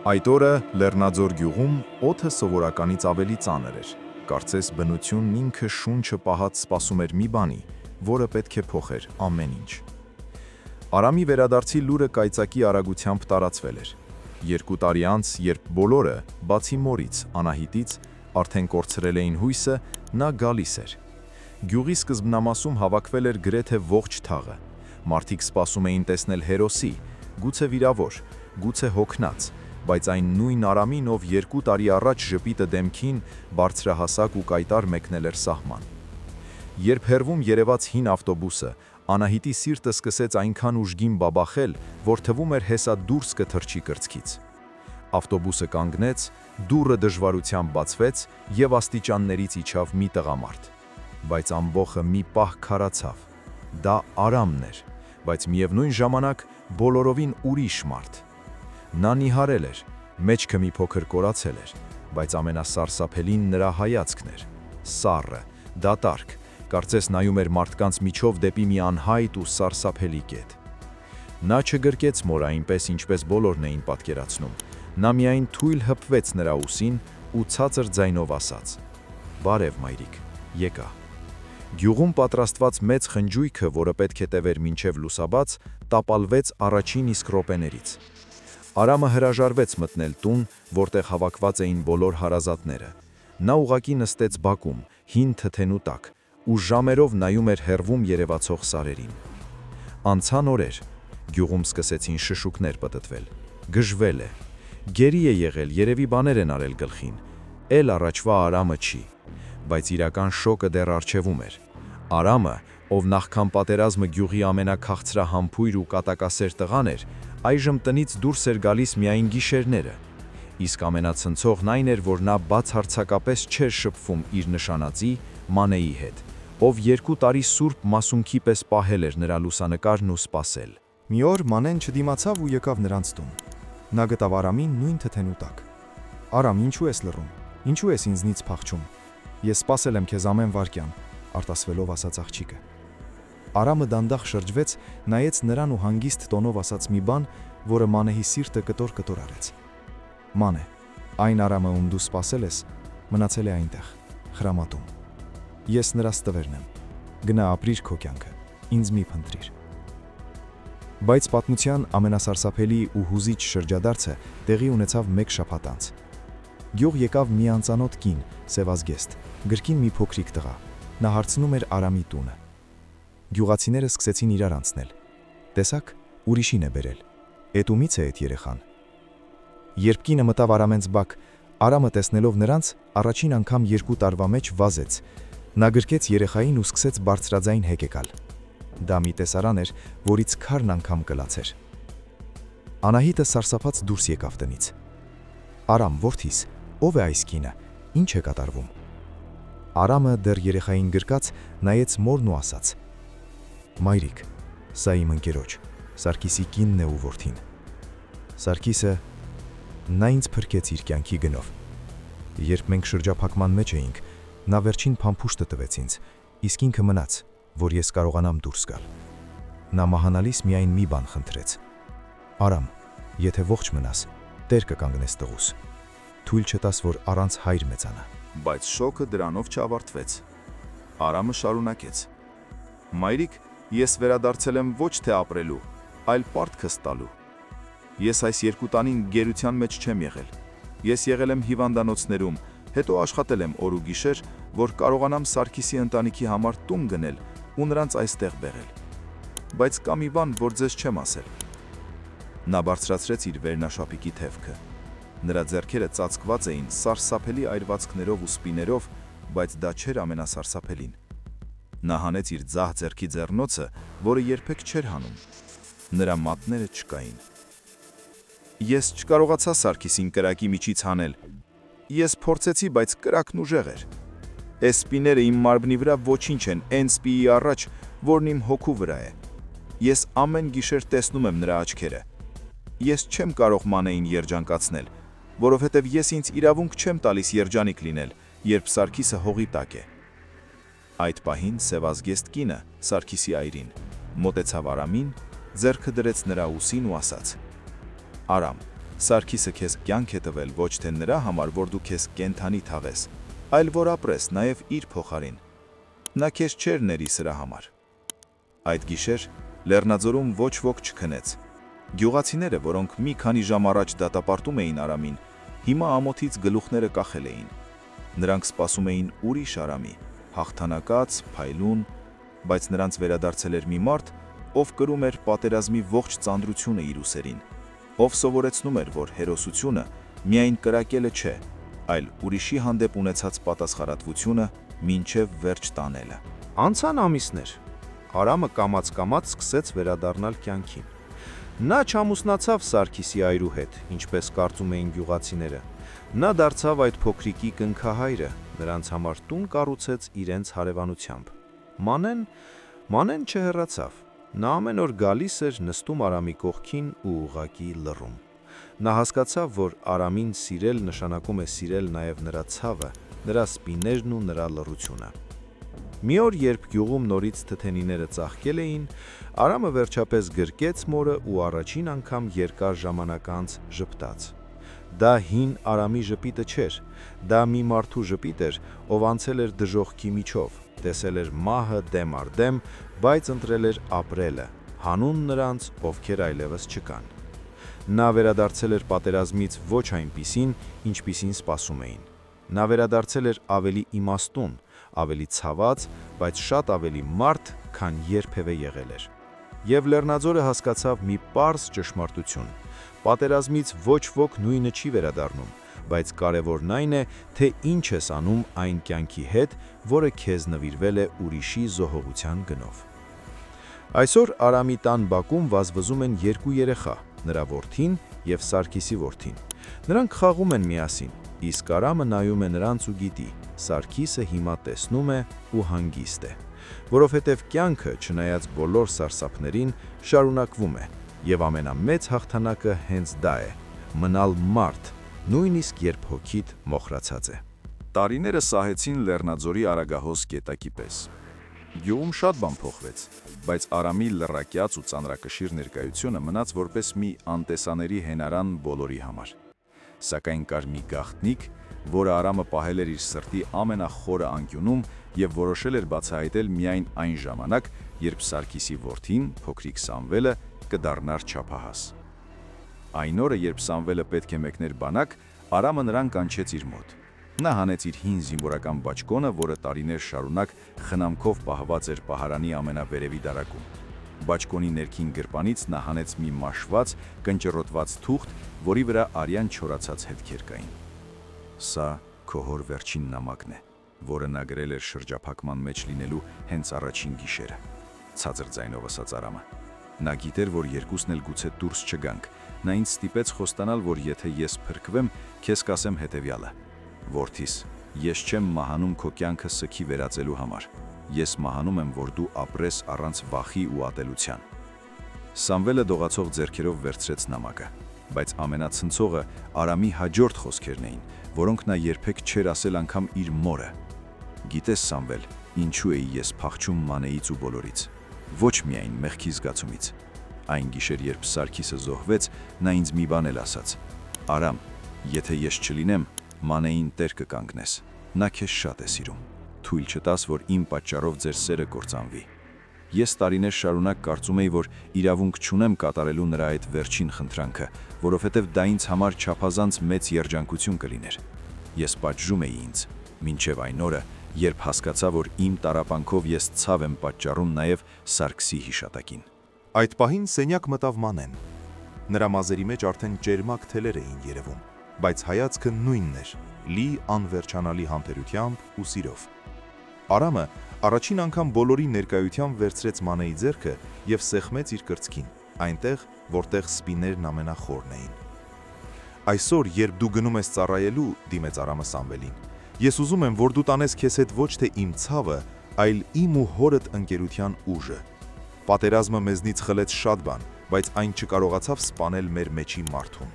Այդ օրը Լեռնաձոր գյուղում օդը սովորականից ավելի ծանր էր։ Կարծես բնությունն ինքը շունչը պահած սպասում էր մի բանի, որը պետք է փոխեր ամեն ինչ։ Արամի վերադարձի լուրը կայծակի արագությամբ տարածվել էր։ 2 տարի անց, երբ բոլորը, բացի մորից, Անահիտից, արդեն կորցրել էին հույսը, նա գալիս էր։ Գյուղի սկզբնամասում հավաքվել էր գրեթե ողջ թաղը։ Մարդիկ սպասում էին տեսնել հերոսի, գուցե վիրավոր, գուցե հոգնած, բայց այն նույն Արամին, ով 2 տարի առաջ ժպիտը դեմքին բարձրահասակ ու կայտար մեկնել էր սահման։ Երբ հեռվում երևաց հին ավտոբուսը, Անահիտի սիրտը սկսեց այնքան ուժգին բաբախել, որ թվում էր հեսա դուրս կթռչի կրծքից։ Ավտոբուսը կանգնեց, դուռը դժվարությամբ բացվեց եւ աստիճաններից իջավ մի տղամարդ։ Բայց ամբողը մի պահ քարացավ։ Դա Արամն էր, բայց միևնույն ժամանակ բոլորովին ուրիշ մարդ։ Նա նիհարել էր, մեջքը մի փոքր կորացել էր, բայց ամենասարսափելին նրա հայացքն էր։ Սառը, դատարկ, կարծես նայում էր մարդկանց միջով դեպի մի անհայտ ու սարսափելի կետ։ Նա չգրկեց մորը այնպես, ինչպես բոլորն էին պատկերացնում։ Նա միայն թույլ հպվեց նրա ուսին ու ցածր ձայնով ասաց. «Բարև, մայրիկ, եկա»։ Գյուղում պատրաստված մեծ խնջույքը, որը պետք է տևեր մինչև լուսաբաց, տապալվեց առաջին իսկ րոպեներից։ Արամը հրաժարվեց մտնել տուն, որտեղ հավաքված էին բոլոր հարազատները։ Նա ուղղակի նստեց բակում, հին թթենու տակ, ու ժամերով նայում էր հեռվում երևացող սարերին։ Անցան օրեր, գյուղում սկսեցին շշուկներ պտտվել։ Գժվել է։ Գերի է եղել, երևի բաներ են արել գլխին։ Էլ առաջվա Արամը չի, բայց իրական շոկը դեռ առջևում էր։ Արամը, ով նախքան պատերազմը գյուղի ամենաքաղցրահամբույր ու կատակասեր տղան էր, այժմ տնից դուրս էր գալիս միայն գիշերները։ Իսկ ամենացնցողն այն էր, որ նա բացարձակապես չէր շփվում իր նշանածի Մանեի հետ, ով 2 տարի սուրբ մասունքի պես պահել էր նրա լուսանկարն ու սպասել։ Մի օր Մանեն չդիմացավ ու եկավ նրանց տուն։ Նա գտավ Արամին նույն թթենու տակ։ «Արամ, ինչու ես լռում, ինչու ես ինձնից փախչում։ Ես սպասել եմ քեզ ամեն վայրկյան», արտասվելով ասաց աղջիկը։ Արամը դանդաղ շրջվեց, նայեց նրան ու հանգիստ տոնով ասաց մի բան, որը Մանեի սիրտը կտոր-կտոր արեց։ «Մանե, այն Արամը, ում դու սպասել ես, մնացել է այնտեղ, խրամատում։ Ես նրա ստվերն եմ։ Գնա ապրիր քո կյանքը, ինձ մի փնտրիր»։ Բայց պատմության ամենասարսափելի ու հուզիչ շրջադարձը տեղի ունեցավ 1 շաբաթ անց։ Գյուղ եկավ մի անծանոթ կին, սևազգեստ, գրքին մի փոքրիկ տղա։ Նա հարցնում էր Արամի տունը։ Գյուղացիները սկսեցին իրար անցնել։ «Տեսակ, ուրիշին է բերել։ Էդ ումից է այդ երեխան»։ Երբ կինը մտավ Արամենց բակ, Արամը տեսնելով նրանց, առաջին անգամ 2 տարվա մեջ վազեց։ Նա գրկեց երեխային ու սկսեց բարձրաձայն հեկեկալ։ Դա մի տեսարան էր, որից քարն անգամ կլացեր։ Անահիտը սարսափած դուրս եկավ տնից։ «Արամ, որդիս, ով է այս կինը, ինչ է կատարվում»։ Արամը դեռ երեխային գրկած նայեց մորն ու ասաց. «Մայրիկ, սա իմ ընկերոջ, Սարգիսի կինն է ու որդին։ Սարգիսը, նա ինձ փրկեց իր կյանքի գնով։ Երբ մենք շրջափակման մեջ էինք, նա վերջին փամփուշտը տվեց ինձ, իսկ ինքը մնաց, որ ես կարողանամ դուրս գալ։ Նա մահանալիս միայն մի բան խնդրեց. Արամ, եթե ողջ մնաս, տեր կկանգնես տղուս։ Թույլ չտաս, որ առանց հայր մեծանա»։ Բայց շոկը դրանով չավարտվեց։ Արամը շարունակեց. «Մայրիկ, ես վերադարձել եմ ոչ թե ապրելու, այլ պարտքս տալու։ Ես այս 2 տարին գերության մեջ չեմ եղել։ Ես եղել եմ հիվանդանոցներում, հետո աշխատել եմ օր ու գիշեր, որ կարողանամ Սարգիսի ընտանիքի համար տուն գնել ու նրանց այստեղ բերել։ Բայց կա մի բան, որ ձեզ չեմ ասել»։ Նա բարձրացրեց իր վերնաշապիկի թևքը։ Նրա ձեռքերը ծածկված էին սարսափելի այրվածքներով ու սպիներով, բայց դա չէր ամենասարսափելին։ Նա հանեց իր ձախ ձեռքի ձեռնոցը, որը երբեք չէր հանում։ Նրա մատները չկային։ «Ես չկարողացա Սարգիսին կրակի միջից հանել։ Ես փորձեցի, բայց կրակն ուժեղ էր։ Այս սպիները իմ մարմնի վրա ոչինչ են, այն սպիի առաջ, որն իմ հոգու վրա է։ Ես ամեն գիշեր տեսնում եմ նրա աչքերը։ Ես չեմ կարող Մանեին երջանկացնել, որովհետև ես ինձ իրավունք չեմ տալիս երջանիկ լինել, երբ Սարգիսը հողի տակ է»։ Այդ պահին սևազգեստ կինը, Սարգիսի այրին, մոտեցավ Արամին, ձեռքը դրեց նրա ուսին ու ասաց. «Արամ, Սարգիսը քեզ կյանք է տվել ոչ թե նրա համար, որ դու քեզ կենթանի թաղես, այլ որ ապրես նաև իր փոխարին։ Նա քեզ չէր ների սրա համար։ Այդ գիշեր Լեռնաձորում ոչ ոք չքնեց։ Գյուղացիները, որոնք մի քանի ժամ առաջ դատապարտում էին Արամին, հիմա ամոթից գլուխները կախել էին։ Նրանք սպասում էին ուրիշ Արամի, հաղթանակած, փայլուն, բայց նրանց վերադարձել էր մի մարդ, ով կրում էր պատերազմի ողջ ծանրությունը իր ուսերին, ով սովորեցնում էր, որ հերոսությունը միայն կրակելը չէ, այլ ուրիշի հանդեպ ունեցած պատասխանատվությունը մինչև վերջ տանելը։ Անցան ամիսներ։ Արամը կամաց-կամաց սկսեց վերադառնալ կյանքին։ Նա չամուսնացավ Սարգիսի այրու հետ, ինչպես կարծում էին գյուղացիները։ Նա դարձավ այդ փոքրիկի կնքահայրը, նրանց համար տուն կառուցեց իրենց հարևանությամբ։ Մանեն չհեռացավ։ Նա ամեն օր գալիս էր, նստում Արամի կողքին ու ուղղակի լռում։ Նա հասկացավ, որ Արամին սիրել նշանակում է սիրել նաև նրա ցավը, նրա սպիներն ու նրա լռությունը։ Մի օր, երբ գյուղում նորից թթենիները ծաղկել էին, Արամը վերջապես գրկեց մորը ու առաջին անգամ երկար ժամանակ անց ժպտաց։ Դա հին Արամի ժպիտը չէր, դա մի մարդու ժպիտ էր, ով անցել էր դժոխքի միջով, տեսել էր մահը դեմ առ դեմ, բայց ընտրել էր ապրելը, հանուն նրանց, ովքեր այլևս չկան։ Նա վերադարձել էր պատերազմից ոչ այնպիսին, ինչպիսին սպասում էին։ Նա վերադարձել էր ավելի իմաստուն, ավելի ցաված, բայց շատ ավելի մարդ, քան երբևէ եղել էր։ Եվ Լեռնաձորը հասկացավ մի պարզ ճշմարտություն. պատերազմից ոչ ոք նույնը չի վերադառնում, բայց կարևորն այն է, թե ինչ ես անում այն կյանքի հետ, որը քեզ նվիրվել է ուրիշի զոհողության գնով։ Այսօր Արամի տան բակում վազվզում են երկու երեխա, նրա որդին եւ Սարգիսի որդին։ Նրանք խաղում են միասին, իսկ Արամը նայում է նրանց ու գիտի, Սարգիսը հիմա տեսնում է ու հանգիստ է, որովհետև կյանքը, չնայած բոլոր սարսափներին, շարունակվում է, եւ ամենամեծ հաղթանակը հենց դա է՝ մնալ մարդ, նույնիսկ երբ հոգիդ մոխրացած է։ Տարիները սահեցին Լեռնաձորի արագահոս կետակի պես։ Գյուղում շատ բան փոխվեց, բայց Արամի լռակյաց ու ծանրակշիռ ներկայությունը մնաց որպես մի անտեսանելի հենարան բոլորի համար։ Սակայն կար մի գաղտնիք, որը Արամը պահել էր իր սրտի ամենախորը անկյունում եւ որոշել էր բացահայտել միայն այն ժամանակ, երբ Սարգիսի որդին, փոքրիկ Սամվելը, կդառնար չափահաս։ Այն օրը, երբ Սամվելը պետք է մեկներ բանակ, Արամը նրան կանչեց իր մոտ։ Նա հանեց իր հին զինվորական բաճկոնը, որը տարիներ շարունակ խնամքով պահված էր պահարանի ամենավերևի դարակում։ Բաճկոնի ներքին գրպանից նա հանեց մի մաշված, կնճռոտված թուղթ, որի վրա արյան չորացած հետքեր կային։ Սա քո հոր վերջին նամակն է, որը նա գրել էր շրջափակման մեջ լինելու հենց առաջին գիշերը, ցածր ձայնով ասաց Արամը։ Նա գիտեր, որ երկուսն էլ գուցե դուրս չգանք։ Նա ինձ ստիպեց խոստանալ, որ եթե ես փրկվեմ, քեզ կասեմ հետևյալը. Որդիս, ես չեմ մահանում քո կյանքը սքի վերածելու համար։ Ես մահանում եմ, որ դու ապրես առանց վախի ու ատելության։ Սամվելը դողացող ձեռքերով վերցրեց նամակը, բայց ամենացնցողը Արամի հաջորդ խոսքերն էին, որոնք նա երբեք չէր ասել անգամ իր մորը։ Գիտես, Սամվել, ինչու էի ես փախչում Մանեից ու բոլորից, ոչ միայն մեղքի զգացումից։ Այն գիշեր, երբ Սարգիսը զոհվեց, նա ինձ մի բան էլ ասաց. Արամ, եթե ես չլինեմ, Մանեին տեր կկանգնես, նա քեզ շատ է սիրում, թույլ չտաս, որ իմ պատճառով ձեր սերը կործանվի։ Ես տարիներ շարունակ կարծում էի, որ իրավունք չունեմ կատարելու նրա այդ վերջին խնդրանքը, որովհետև դա ինձ համար չափազանց մեծ երջանկություն կլիներ։ Ես պատժում էի ինձ, մինչև այն օրը, երբ հասկացա, որ իմ տառապանքով ես ցավ եմ պատճառում նաև Սարգսի հիշատակին։ Այդ պահին սենյակ մտավ Մանեն։ Նրա մազերի մեջ արդեն ճերմակ թելեր էին երևում, բայց հայացքը նույնն էր՝ լի անվերջանալի համբերությամբ ու սիրով։ Արամը առաջին անգամ բոլորի ներկայությամբ վերցրեց Մանեի ձեռքը եւ սեղմեց իր կրծքին, այնտեղ, որտեղ սպիներն ամենախորն էին։ Այսօր, երբ դու գնում ես ծառայելու, դիմեց Արամը Սամվելին, ես ուզում եմ, որ դու տանես քեզ հետ ոչ թե իմ ցավը, այլ իմ ու հորդ ընկերության ուժը։ Պատերազմը մեզնից խլեց շատ բան, բայց այն չկարողացավ սպանել մեր մեջի մարդուն։